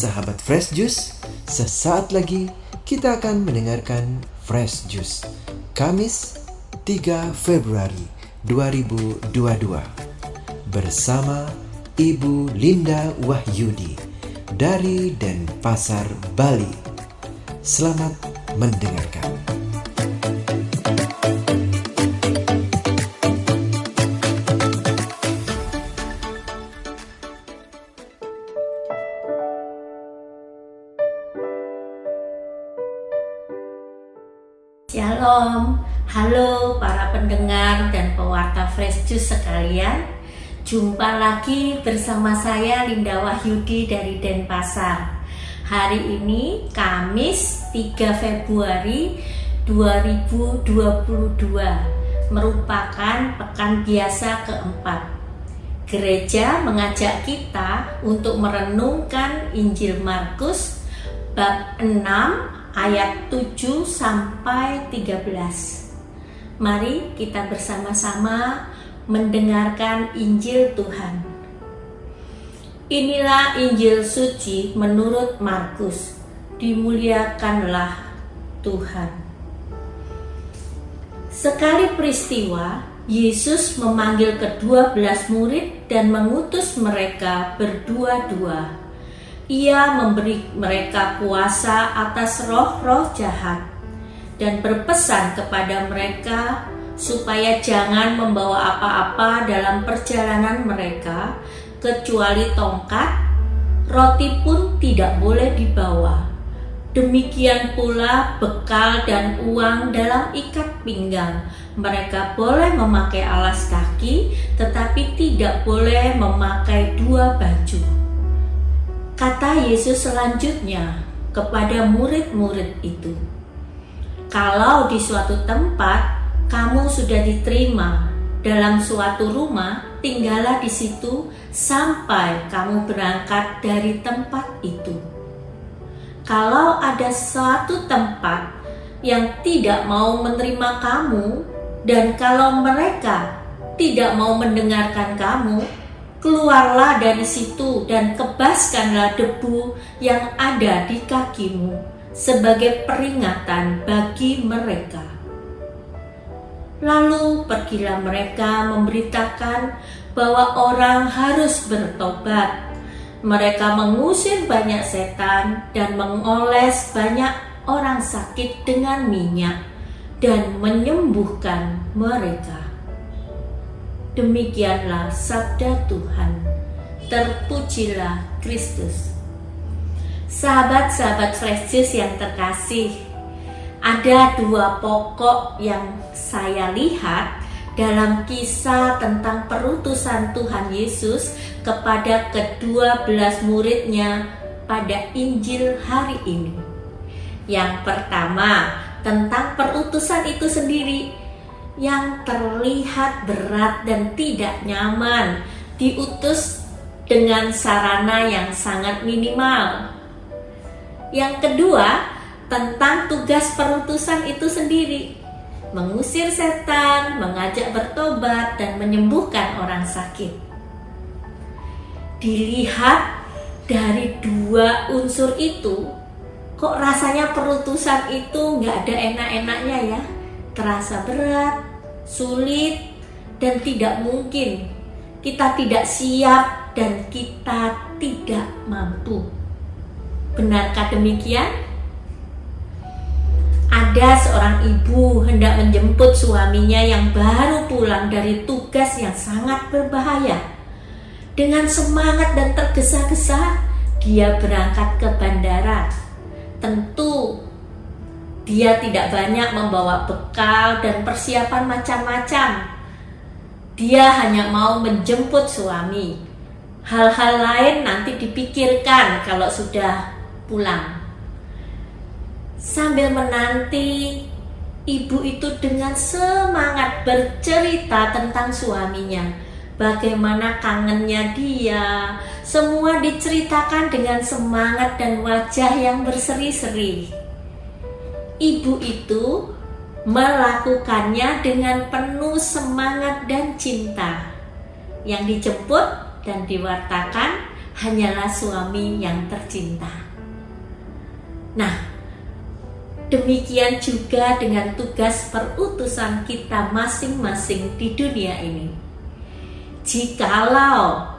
sahabat Fresh Juice, sesaat lagi kita akan mendengarkan Fresh Juice Kamis 3 Februari 2022 bersama Ibu Linda Wahyudi dari Denpasar, Bali. Selamat mendengarkan. Shalom, halo para pendengar dan pewarta Fresh Juice sekalian. Jumpa lagi bersama saya Linda Wahyudi dari Denpasar. Hari ini Kamis 3 Februari 2022 merupakan pekan biasa keempat. Gereja mengajak kita untuk merenungkan Injil Markus bab 6 ayat 7 sampai 13. Mari kita bersama-sama mendengarkan Injil Tuhan. Inilah Injil suci menurut Markus. Dimuliakanlah Tuhan. Sekali peristiwa, Yesus memanggil ke-12 murid dan mengutus mereka berdua-dua. Ia memberi mereka kuasa atas roh-roh jahat dan berpesan kepada mereka supaya jangan membawa apa-apa dalam perjalanan mereka kecuali tongkat, roti pun tidak boleh dibawa. Demikian pula bekal dan uang dalam ikat pinggang. Mereka boleh memakai alas kaki, tetapi tidak boleh memakai dua baju. Kata Yesus selanjutnya kepada murid-murid itu, "Kalau di suatu tempat kamu sudah diterima dalam suatu rumah, tinggallah di situ sampai kamu berangkat dari tempat itu. Kalau ada suatu tempat yang tidak mau menerima kamu, dan kalau mereka tidak mau mendengarkan kamu, keluarlah dari situ dan kebaskanlah debu yang ada di kakimu sebagai peringatan bagi mereka." Lalu pergilah mereka memberitakan bahwa orang harus bertobat. Mereka mengusir banyak setan dan mengoles banyak orang sakit dengan minyak dan menyembuhkan mereka. Demikianlah sabda Tuhan. Terpujilah Kristus. Sahabat-sahabat Fresh Juice yang terkasih, ada dua pokok yang saya lihat dalam kisah tentang perutusan Tuhan Yesus kepada ke-12 muridnya pada Injil hari ini. Yang pertama, tentang perutusan itu sendiri yang terlihat berat dan tidak nyaman, diutus dengan sarana yang sangat minimal. Yang kedua, tentang tugas perutusan itu sendiri, mengusir setan, mengajak bertobat, dan menyembuhkan orang sakit. Dilihat dari dua unsur itu, kok rasanya perutusan itu nggak ada enak-enaknya ya? Terasa berat, sulit, dan tidak mungkin. Kita tidak siap dan kita tidak mampu. Benarkah demikian? Ada seorang ibu hendak menjemput suaminya yang baru pulang dari tugas yang sangat berbahaya. Dengan semangat dan tergesa-gesa, dia berangkat ke bandara. Tentu dia tidak banyak membawa bekal dan persiapan macam-macam. Dia hanya mau menjemput suami. Hal-hal lain nanti dipikirkan kalau sudah pulang. Sambil menanti, ibu itu dengan semangat bercerita tentang suaminya. Bagaimana kangennya dia. Semua diceritakan dengan semangat dan wajah yang berseri-seri. Ibu itu melakukannya dengan penuh semangat dan cinta. Yang dijemput dan diwartakan hanyalah suami yang tercinta. Nah, demikian juga dengan tugas perutusan kita masing-masing di dunia ini. Jikalau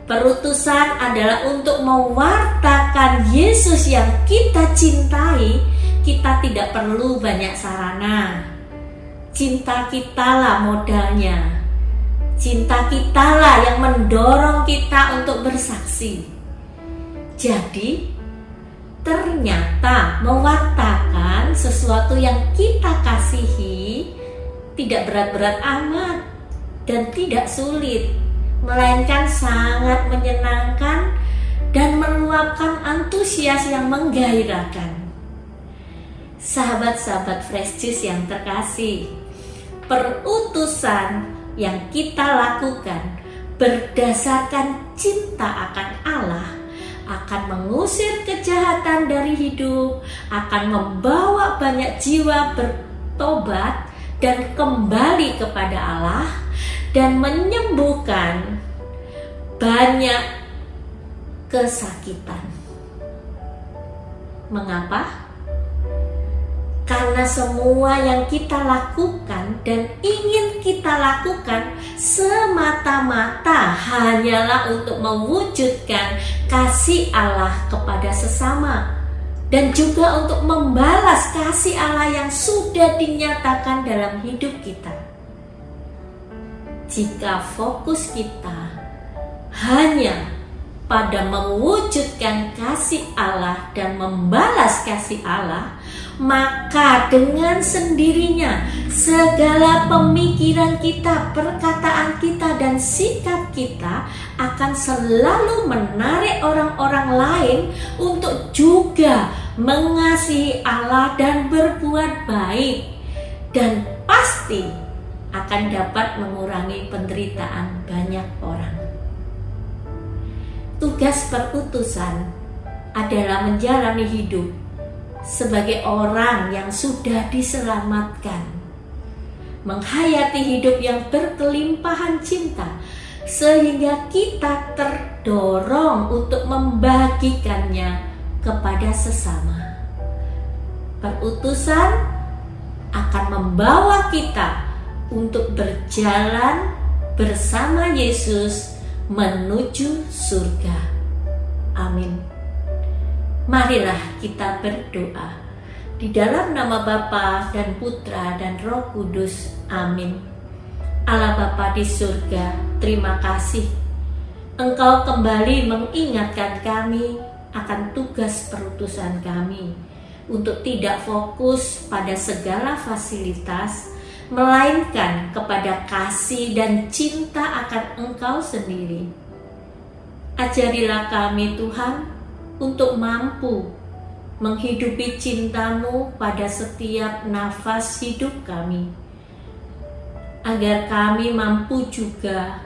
perutusan adalah untuk mewartakan Yesus yang kita cintai, kita tidak perlu banyak sarana. Cinta kitalah modalnya. Cinta kitalah yang mendorong kita untuk bersaksi. Jadi, ternyata mewartakan sesuatu yang kita kasihi tidak berat-berat amat dan tidak sulit, melainkan sangat menyenangkan dan meluapkan antusias yang menggairahkan. Sahabat-sahabat Fresh Juice yang terkasih, perutusan yang kita lakukan berdasarkan cinta akan Allah akan mengusir kejahatan dari hidup, akan membawa banyak jiwa bertobat dan kembali kepada Allah, dan menyembuhkan banyak kesakitan. Mengapa? Karena semua yang kita lakukan dan ingin kita lakukan semata-mata hanyalah untuk mewujudkan kasih Allah kepada sesama, dan juga untuk membalas kasih Allah yang sudah dinyatakan dalam hidup kita. Jika fokus kita hanya pada mewujudkan kasih Allah dan membalas kasih Allah, maka dengan sendirinya segala pemikiran kita, perkataan kita, dan sikap kita akan selalu menarik orang-orang lain untuk juga mengasihi Allah dan berbuat baik, dan pasti akan dapat mengurangi penderitaan banyak orang. Tugas perutusan adalah menjalani hidup sebagai orang yang sudah diselamatkan, menghayati hidup yang berkelimpahan cinta, sehingga kita terdorong untuk membagikannya kepada sesama. Perutusan akan membawa kita untuk berjalan bersama Yesus menuju surga. Amin. Marilah kita berdoa di dalam nama Bapa dan Putra dan Roh Kudus. Amin. Allah Bapa di surga, terima kasih Engkau kembali mengingatkan kami akan tugas perutusan kami untuk tidak fokus pada segala fasilitas, melainkan kepada kasih dan cinta akan Engkau sendiri. Ajarilah kami Tuhan untuk mampu menghidupi cinta-Mu pada setiap nafas hidup kami, agar kami mampu juga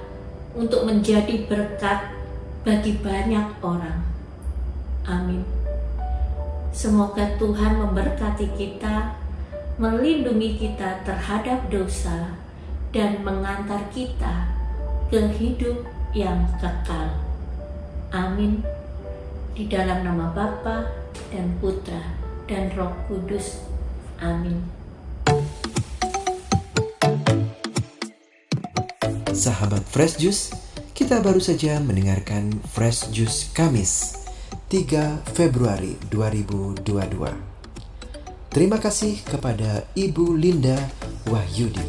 untuk menjadi berkat bagi banyak orang. Amin. Semoga Tuhan memberkati kita, melindungi kita terhadap dosa, dan mengantar kita ke hidup yang kekal. Amin. Di dalam nama Bapa dan Putra dan Roh Kudus. Amin. Sahabat Fresh Juice, kita baru saja mendengarkan Fresh Juice Kamis 3 Februari 2022. Terima kasih kepada Ibu Linda Wahyudi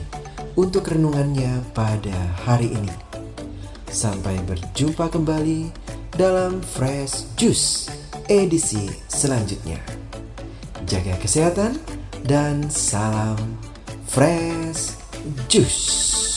untuk renungannya pada hari ini. Sampai berjumpa kembali dalam Fresh Juice edisi selanjutnya. Jaga kesehatan dan salam Fresh Juice.